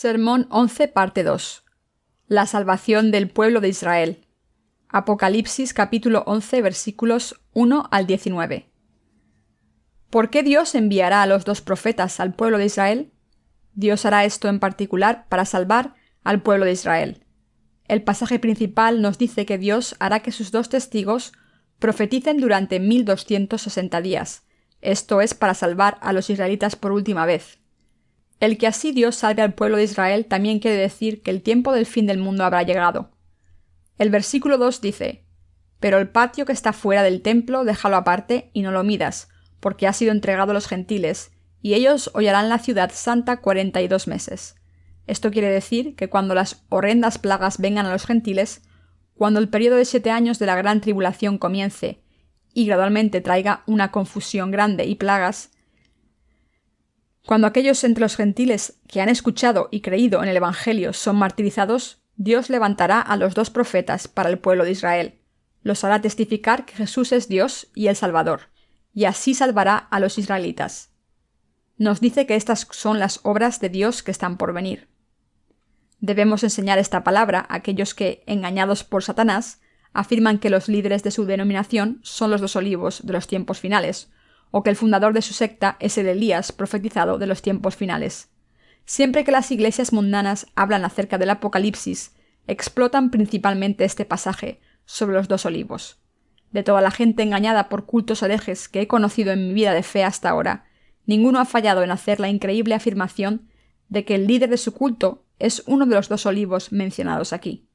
Sermón 11, parte 2. La salvación del pueblo de Israel. Apocalipsis capítulo 11, versículos 1 al 19. ¿Por qué Dios enviará a los dos profetas al pueblo de Israel? Dios hará esto en particular para salvar al pueblo de Israel. El pasaje principal nos dice que Dios hará que sus dos testigos profeticen durante 1260 días. Esto es para salvar a los israelitas por última vez. El que así Dios salve al pueblo de Israel también quiere decir que el tiempo del fin del mundo habrá llegado. El versículo 2 dice: «Pero el patio que está fuera del templo déjalo aparte y no lo midas, porque ha sido entregado a los gentiles, y ellos hollarán la ciudad santa 42 meses». Esto quiere decir que cuando las horrendas plagas vengan a los gentiles, cuando el periodo de 7 años de la gran tribulación comience y gradualmente traiga una confusión grande y plagas, cuando aquellos entre los gentiles que han escuchado y creído en el Evangelio son martirizados, Dios levantará a los dos profetas para el pueblo de Israel. Los hará testificar que Jesús es Dios y el Salvador, y así salvará a los israelitas. Nos dice que estas son las obras de Dios que están por venir. Debemos enseñar esta palabra a aquellos que, engañados por Satanás, afirman que los líderes de su denominación son los dos olivos de los tiempos finales, o que el fundador de su secta es el Elías profetizado de los tiempos finales. Siempre que las iglesias mundanas hablan acerca del Apocalipsis, explotan principalmente este pasaje sobre los dos olivos. De toda la gente engañada por cultos herejes que he conocido en mi vida de fe hasta ahora, ninguno ha fallado en hacer la increíble afirmación de que el líder de su culto es uno de los dos olivos mencionados aquí.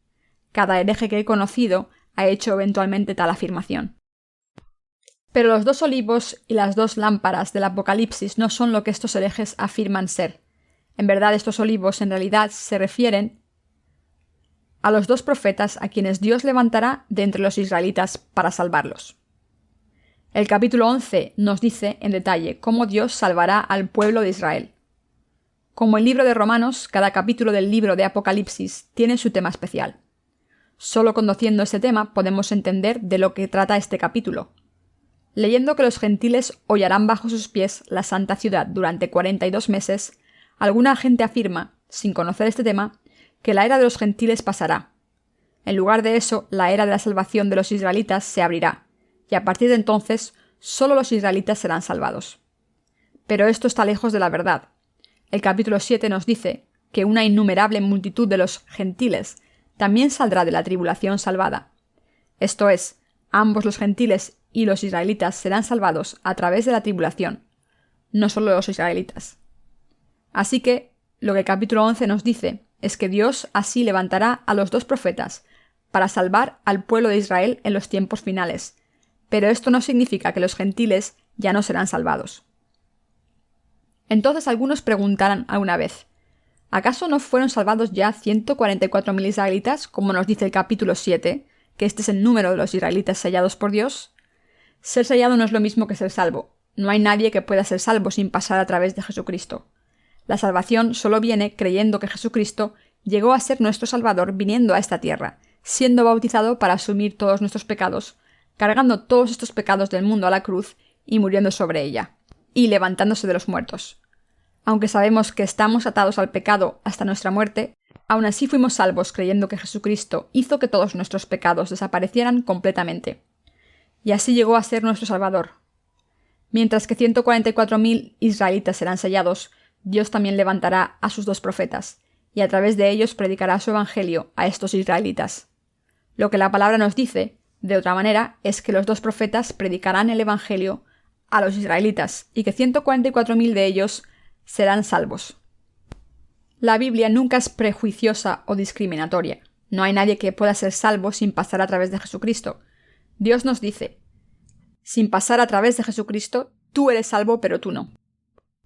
Cada hereje que he conocido ha hecho eventualmente tal afirmación. Pero los dos olivos y las dos lámparas del Apocalipsis no son lo que estos herejes afirman ser. En verdad, estos olivos en realidad se refieren a los dos profetas a quienes Dios levantará de entre los israelitas para salvarlos. El capítulo 11 nos dice en detalle cómo Dios salvará al pueblo de Israel. Como el libro de Romanos, cada capítulo del libro de Apocalipsis tiene su tema especial. Solo conociendo ese tema podemos entender de lo que trata este capítulo. Leyendo que los gentiles hollarán bajo sus pies la santa ciudad durante 42 meses, alguna gente afirma, sin conocer este tema, que la era de los gentiles pasará. En lugar de eso, la era de la salvación de los israelitas se abrirá, y a partir de entonces, solo los israelitas serán salvados. Pero esto está lejos de la verdad. El capítulo 7 nos dice que una innumerable multitud de los gentiles también saldrá de la tribulación salvada. Esto es, ambos los gentiles y los israelitas serán salvados a través de la tribulación, no solo los israelitas. Así que, lo que el capítulo 11 nos dice es que Dios así levantará a los dos profetas para salvar al pueblo de Israel en los tiempos finales, pero esto no significa que los gentiles ya no serán salvados. Entonces algunos preguntarán alguna vez: ¿acaso no fueron salvados ya 144.000 israelitas, como nos dice el capítulo 7, que este es el número de los israelitas sellados por Dios? Ser sellado no es lo mismo que ser salvo. No hay nadie que pueda ser salvo sin pasar a través de Jesucristo. La salvación solo viene creyendo que Jesucristo llegó a ser nuestro Salvador viniendo a esta tierra, siendo bautizado para asumir todos nuestros pecados, cargando todos estos pecados del mundo a la cruz y muriendo sobre ella, y levantándose de los muertos. Aunque sabemos que estamos atados al pecado hasta nuestra muerte, aún así fuimos salvos creyendo que Jesucristo hizo que todos nuestros pecados desaparecieran completamente. Y así llegó a ser nuestro Salvador. Mientras que 144.000 israelitas serán sellados, Dios también levantará a sus dos profetas, y a través de ellos predicará su evangelio a estos israelitas. Lo que la palabra nos dice, de otra manera, es que los dos profetas predicarán el evangelio a los israelitas, y que 144.000 de ellos serán salvos. La Biblia nunca es prejuiciosa o discriminatoria. No hay nadie que pueda ser salvo sin pasar a través de Jesucristo. Dios nos dice: sin pasar a través de Jesucristo, tú eres salvo, pero tú no.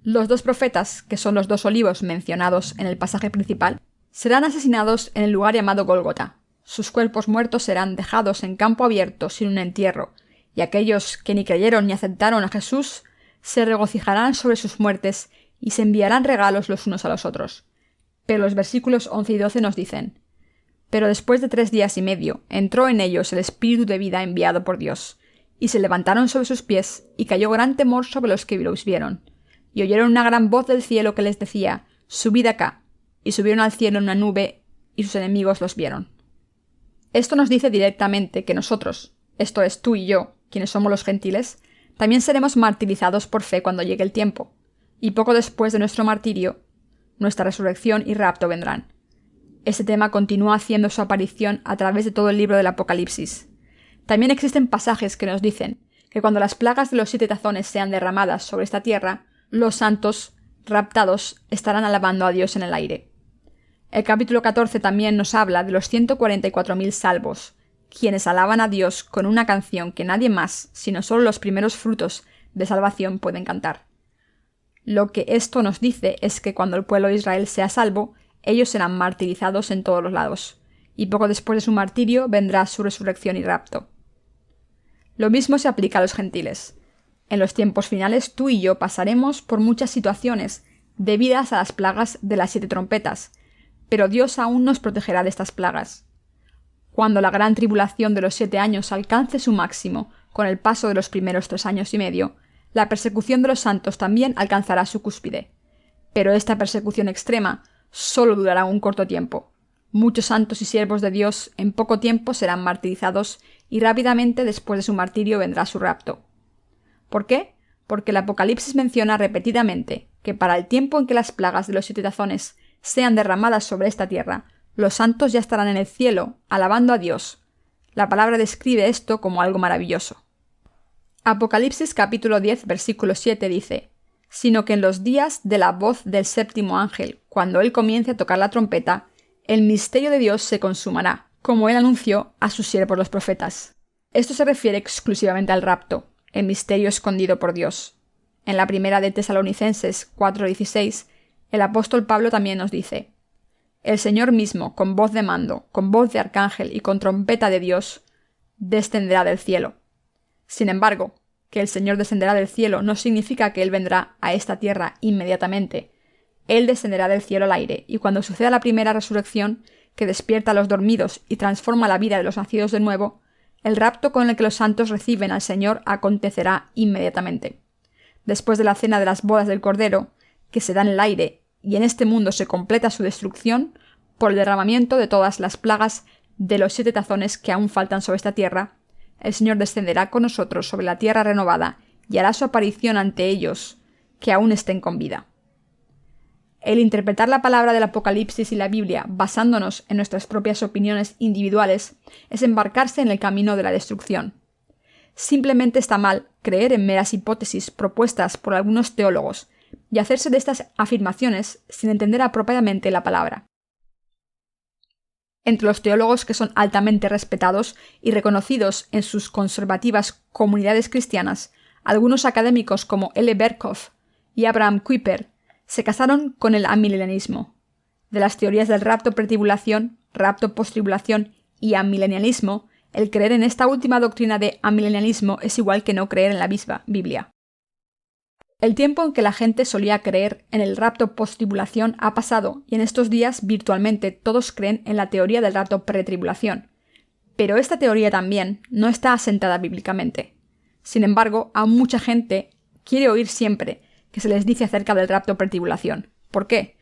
Los dos profetas, que son los dos olivos mencionados en el pasaje principal, serán asesinados en el lugar llamado Gólgota. Sus cuerpos muertos serán dejados en campo abierto sin un entierro, y aquellos que ni creyeron ni aceptaron a Jesús se regocijarán sobre sus muertes y se enviarán regalos los unos a los otros. Pero los versículos 11 y 12 nos dicen: pero después de 3 días y medio entró en ellos el espíritu de vida enviado por Dios, y se levantaron sobre sus pies, y cayó gran temor sobre los que los vieron. Y oyeron una gran voz del cielo que les decía: subid acá. y subieron al cielo en una nube y sus enemigos los vieron. Esto nos dice directamente que nosotros, esto es tú y yo, quienes somos los gentiles, también seremos martirizados por fe cuando llegue el tiempo, y poco después de nuestro martirio, nuestra resurrección y rapto vendrán. Este tema continúa haciendo su aparición a través de todo el libro del Apocalipsis. También existen pasajes que nos dicen que cuando las plagas de los 7 tazones sean derramadas sobre esta tierra, los santos raptados estarán alabando a Dios en el aire. El capítulo 14 también nos habla de los 144.000 salvos, quienes alaban a Dios con una canción que nadie más, sino solo los primeros frutos de salvación pueden cantar. Lo que esto nos dice es que cuando el pueblo de Israel sea salvo, ellos serán martirizados en todos los lados, y poco después de su martirio vendrá su resurrección y rapto. Lo mismo se aplica a los gentiles. En los tiempos finales tú y yo pasaremos por muchas situaciones debidas a las plagas de las 7 trompetas, pero Dios aún nos protegerá de estas plagas. Cuando la gran tribulación de los 7 años alcance su máximo con el paso de los primeros 3 años y medio, la persecución de los santos también alcanzará su cúspide. Pero esta persecución extrema solo durará un corto tiempo. Muchos santos y siervos de Dios en poco tiempo serán martirizados y rápidamente después de su martirio vendrá su rapto. ¿Por qué? Porque el Apocalipsis menciona repetidamente que para el tiempo en que las plagas de los 7 tazones sean derramadas sobre esta tierra, los santos ya estarán en el cielo, alabando a Dios. La palabra describe esto como algo maravilloso. Apocalipsis capítulo 10, versículo 7 dice: «Sino que en los días de la voz del 7º ángel, cuando él comience a tocar la trompeta, el misterio de Dios se consumará, como él anunció a sus siervos los profetas». Esto se refiere exclusivamente al rapto, el misterio escondido por Dios. En la primera de Tesalonicenses 4:16, el apóstol Pablo también nos dice: «El Señor mismo, con voz de mando, con voz de arcángel y con trompeta de Dios, descenderá del cielo». Sin embargo, que el Señor descenderá del cielo no significa que Él vendrá a esta tierra inmediatamente. Él descenderá del cielo al aire, y cuando suceda la primera resurrección, que despierta a los dormidos y transforma la vida de los nacidos de nuevo, el rapto con el que los santos reciben al Señor acontecerá inmediatamente. Después de la cena de las bodas del Cordero, que se da en el aire, y en este mundo se completa su destrucción, por el derramamiento de todas las plagas de los 7 tazones que aún faltan sobre esta tierra, el Señor descenderá con nosotros sobre la tierra renovada y hará su aparición ante ellos que aún estén con vida. El interpretar la palabra del Apocalipsis y la Biblia basándonos en nuestras propias opiniones individuales es embarcarse en el camino de la destrucción. Simplemente está mal creer en meras hipótesis propuestas por algunos teólogos y hacerse de estas afirmaciones sin entender apropiadamente la palabra. Entre los teólogos que son altamente respetados y reconocidos en sus conservativas comunidades cristianas, algunos académicos como L. Berkhof y Abraham Kuyper se casaron con el amilenianismo. De las teorías del rapto pretribulación, rapto posttribulación y amilenialismo, el creer en esta última doctrina de amilenialismo es igual que no creer en la misma Biblia. El tiempo en que la gente solía creer en el rapto post-tribulación ha pasado y en estos días virtualmente todos creen en la teoría del rapto pretribulación. Pero esta teoría también no está asentada bíblicamente. Sin embargo, aún mucha gente quiere oír siempre que se les dice acerca del rapto pretribulación. ¿Por qué?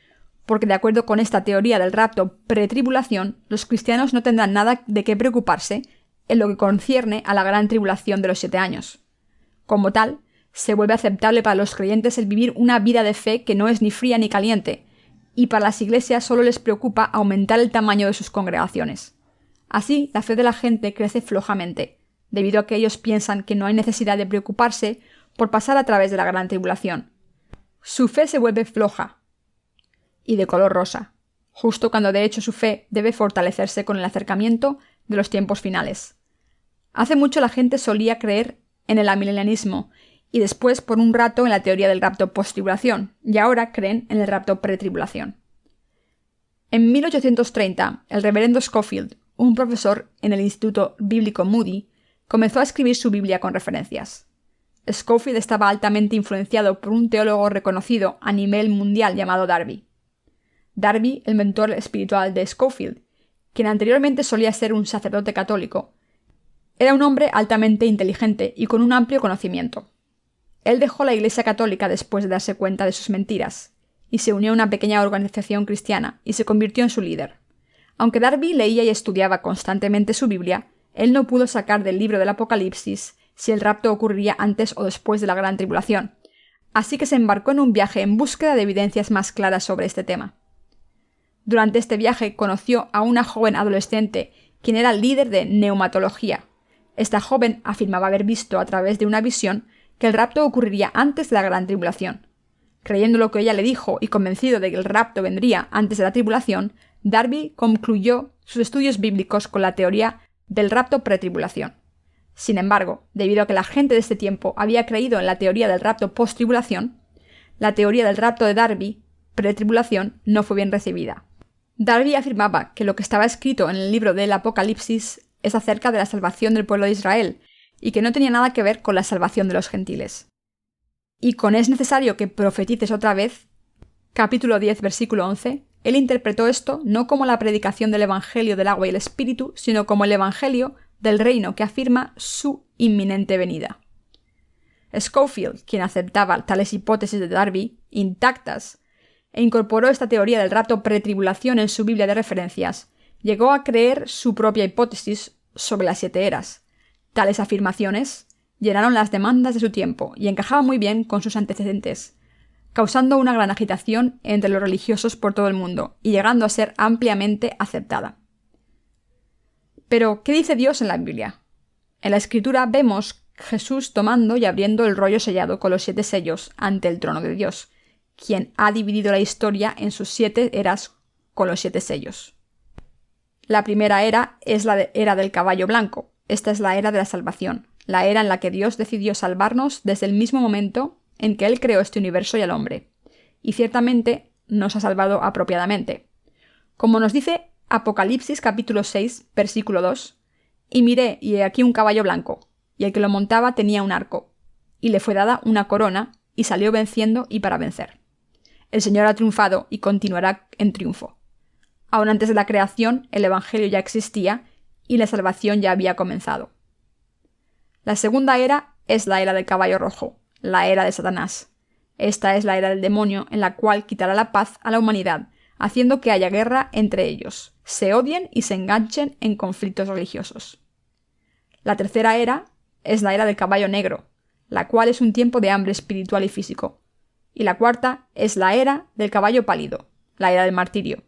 Porque de acuerdo con esta teoría del rapto pretribulación, los cristianos no tendrán nada de qué preocuparse en lo que concierne a la gran tribulación de los 7 años. Como tal, se vuelve aceptable para los creyentes el vivir una vida de fe que no es ni fría ni caliente, y para las iglesias solo les preocupa aumentar el tamaño de sus congregaciones. Así, la fe de la gente crece flojamente, debido a que ellos piensan que no hay necesidad de preocuparse por pasar a través de la gran tribulación. Su fe se vuelve floja y de color rosa, justo cuando de hecho su fe debe fortalecerse con el acercamiento de los tiempos finales. Hace mucho la gente solía creer en el amilenianismo y después por un rato en la teoría del rapto post-tribulación, y ahora creen en el rapto pretribulación. En 1830, el reverendo Scofield, un profesor en el Instituto Bíblico Moody, comenzó a escribir su Biblia con referencias. Scofield estaba altamente influenciado por un teólogo reconocido a nivel mundial llamado Darby. Darby, el mentor espiritual de Scofield, quien anteriormente solía ser un sacerdote católico, era un hombre altamente inteligente y con un amplio conocimiento. Él dejó la Iglesia Católica después de darse cuenta de sus mentiras, y se unió a una pequeña organización cristiana y se convirtió en su líder. Aunque Darby leía y estudiaba constantemente su Biblia, él no pudo sacar del libro del Apocalipsis si el rapto ocurriría antes o después de la Gran Tribulación, así que se embarcó en un viaje en búsqueda de evidencias más claras sobre este tema. Durante este viaje conoció a una joven adolescente quien era líder de neumatología. Esta joven afirmaba haber visto a través de una visión que el rapto ocurriría antes de la Gran Tribulación. Creyendo lo que ella le dijo y convencido de que el rapto vendría antes de la tribulación, Darby concluyó sus estudios bíblicos con la teoría del rapto pretribulación. Sin embargo, debido a que la gente de este tiempo había creído en la teoría del rapto post-tribulación, la teoría del rapto de Darby, pretribulación, no fue bien recibida. Darby afirmaba que lo que estaba escrito en el libro del Apocalipsis es acerca de la salvación del pueblo de Israel y que no tenía nada que ver con la salvación de los gentiles. Y con es necesario que profetices otra vez, capítulo 10, versículo 11, él interpretó esto no como la predicación del Evangelio del agua y el Espíritu, sino como el Evangelio del reino que afirma su inminente venida. Scofield, quien aceptaba tales hipótesis de Darby intactas e incorporó esta teoría del rapto pretribulación en su Biblia de referencias, llegó a creer su propia hipótesis sobre las 7 eras. Tales afirmaciones llenaron las demandas de su tiempo y encajaban muy bien con sus antecedentes, causando una gran agitación entre los religiosos por todo el mundo y llegando a ser ampliamente aceptada. Pero, ¿qué dice Dios en la Biblia? En la Escritura vemos Jesús tomando y abriendo el rollo sellado con los 7 sellos ante el trono de Dios, quien ha dividido la historia en sus 7 eras con los 7 sellos. La primera era es la era del caballo blanco. Esta es la era de la salvación, la era en la que Dios decidió salvarnos desde el mismo momento en que Él creó este universo y al hombre. Y ciertamente nos ha salvado apropiadamente. Como nos dice Apocalipsis capítulo 6, versículo 2, «Y miré, y he aquí un caballo blanco, y el que lo montaba tenía un arco, y le fue dada una corona, y salió venciendo y para vencer. El Señor ha triunfado y continuará en triunfo». Aún antes de la creación, el Evangelio ya existía, y la salvación ya había comenzado. La segunda era es la era del caballo rojo, la era de Satanás. Esta es la era del demonio en la cual quitará la paz a la humanidad, haciendo que haya guerra entre ellos, se odien y se enganchen en conflictos religiosos. La tercera era es la era del caballo negro, la cual es un tiempo de hambre espiritual y físico. Y la cuarta es la era del caballo pálido, la era del martirio.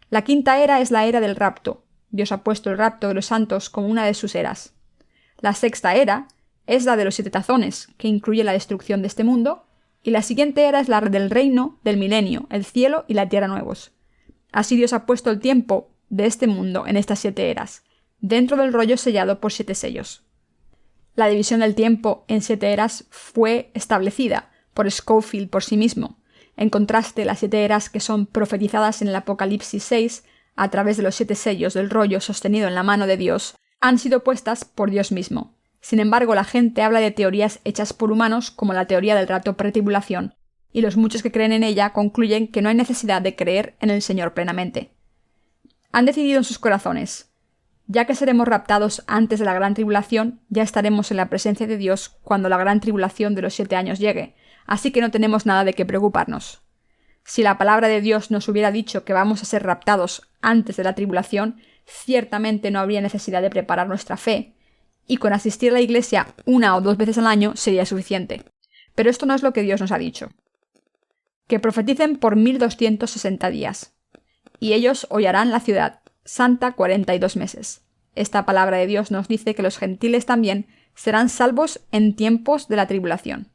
La quinta era es la era del rapto. Dios ha puesto el rapto de los santos como una de sus eras. La sexta era es la de los 7 tazones, que incluye la destrucción de este mundo, y la siguiente era es la del reino del milenio, el cielo y la tierra nuevos. Así Dios ha puesto el tiempo de este mundo en estas 7 eras, dentro del rollo sellado por 7 sellos. La división del tiempo en 7 eras fue establecida por Scofield por sí mismo. En contraste, las 7 eras que son profetizadas en el Apocalipsis 6, a través de los 7 sellos del rollo sostenido en la mano de Dios, han sido puestas por Dios mismo. Sin embargo, la gente habla de teorías hechas por humanos como la teoría del rapto pretribulación, y los muchos que creen en ella concluyen que no hay necesidad de creer en el Señor plenamente. Han decidido en sus corazones: ya que seremos raptados antes de la gran tribulación, ya estaremos en la presencia de Dios cuando la gran tribulación de los 7 años llegue, así que no tenemos nada de qué preocuparnos. Si la palabra de Dios nos hubiera dicho que vamos a ser raptados antes de la tribulación, ciertamente no habría necesidad de preparar nuestra fe, y con asistir a la iglesia 1 o 2 veces al año sería suficiente. Pero esto no es lo que Dios nos ha dicho. Que profeticen por 1260 días, y ellos hollarán la ciudad santa 42 meses. Esta palabra de Dios nos dice que los gentiles también serán salvos en tiempos de la tribulación.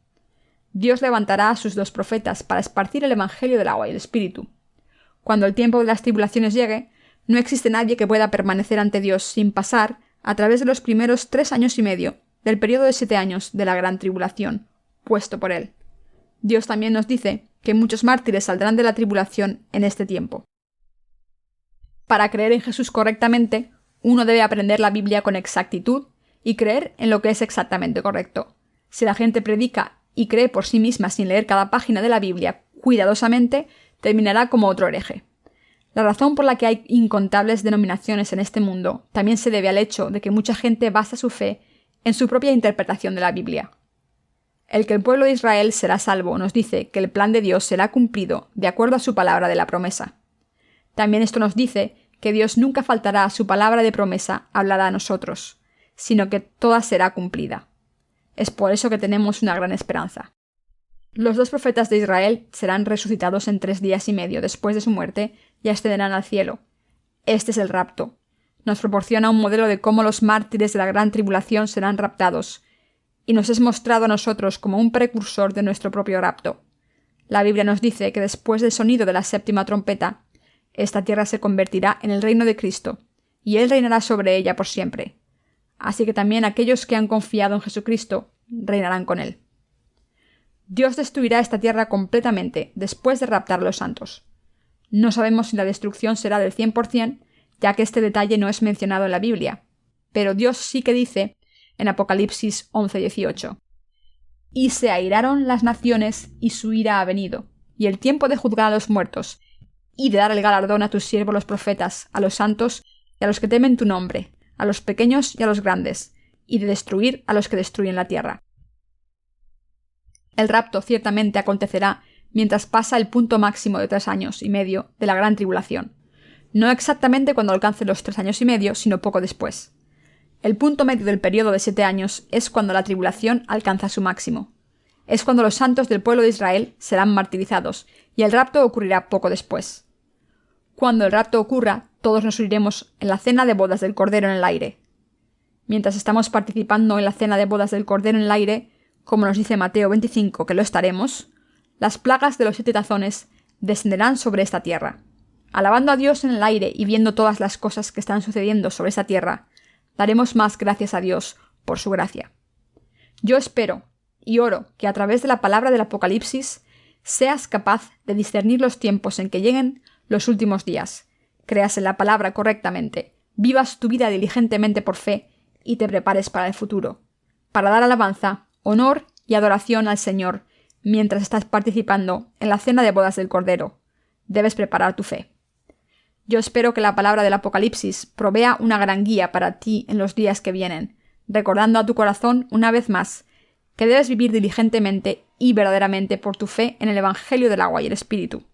Dios levantará a sus 2 profetas para esparcir el evangelio del agua y el espíritu. Cuando el tiempo de las tribulaciones llegue, no existe nadie que pueda permanecer ante Dios sin pasar a través de los primeros 3 años y medio del periodo de 7 años de la gran tribulación, puesto por Él. Dios también nos dice que muchos mártires saldrán de la tribulación en este tiempo. Para creer en Jesús correctamente, uno debe aprender la Biblia con exactitud y creer en lo que es exactamente correcto. Si la gente predica y cree por sí misma sin leer cada página de la Biblia cuidadosamente, terminará como otro hereje. La razón por la que hay incontables denominaciones en este mundo también se debe al hecho de que mucha gente basa su fe en su propia interpretación de la Biblia. El que el pueblo de Israel será salvo nos dice que el plan de Dios será cumplido de acuerdo a su palabra de la promesa. También esto nos dice que Dios nunca faltará a su palabra de promesa hablada a nosotros, sino que toda será cumplida. Es por eso que tenemos una gran esperanza. Los 2 profetas de Israel serán resucitados en 3 días y medio después de su muerte y ascenderán al cielo. Este es el rapto. Nos proporciona un modelo de cómo los mártires de la gran tribulación serán raptados, y nos es mostrado a nosotros como un precursor de nuestro propio rapto. La Biblia nos dice que después del sonido de la 7ª trompeta, esta tierra se convertirá en el reino de Cristo, y Él reinará sobre ella por siempre. Así que también aquellos que han confiado en Jesucristo reinarán con Él. Dios destruirá esta tierra completamente después de raptar a los santos. No sabemos si la destrucción será del 100%, ya que este detalle no es mencionado en la Biblia, pero Dios sí que dice en Apocalipsis 11:18: «Y se airaron las naciones, y su ira ha venido, y el tiempo de juzgar a los muertos, y de dar el galardón a tus siervos los profetas, a los santos y a los que temen tu nombre, a los pequeños y a los grandes, y de destruir a los que destruyen la tierra». El rapto ciertamente acontecerá mientras pasa el punto máximo de 3 años y medio de la gran tribulación. No exactamente cuando alcance los 3 años y medio, sino poco después. El punto medio del periodo de 7 años es cuando la tribulación alcanza su máximo. Es cuando los santos del pueblo de Israel serán martirizados, y el rapto ocurrirá poco después. Cuando el rapto ocurra, todos nos uniremos en la cena de bodas del Cordero en el aire. Mientras estamos participando en la cena de bodas del Cordero en el aire, como nos dice Mateo 25 que lo estaremos, las plagas de los 7 tazones descenderán sobre esta tierra. Alabando a Dios en el aire y viendo todas las cosas que están sucediendo sobre esta tierra, daremos más gracias a Dios por su gracia. Yo espero y oro que a través de la palabra del Apocalipsis seas capaz de discernir los tiempos en que lleguen los últimos días, creas en la palabra correctamente, vivas tu vida diligentemente por fe y te prepares para el futuro, para dar alabanza, honor y adoración al Señor mientras estás participando en la cena de bodas del Cordero. Debes preparar tu fe. Yo espero que la palabra del Apocalipsis provea una gran guía para ti en los días que vienen, recordando a tu corazón una vez más que debes vivir diligentemente y verdaderamente por tu fe en el Evangelio del agua y el Espíritu.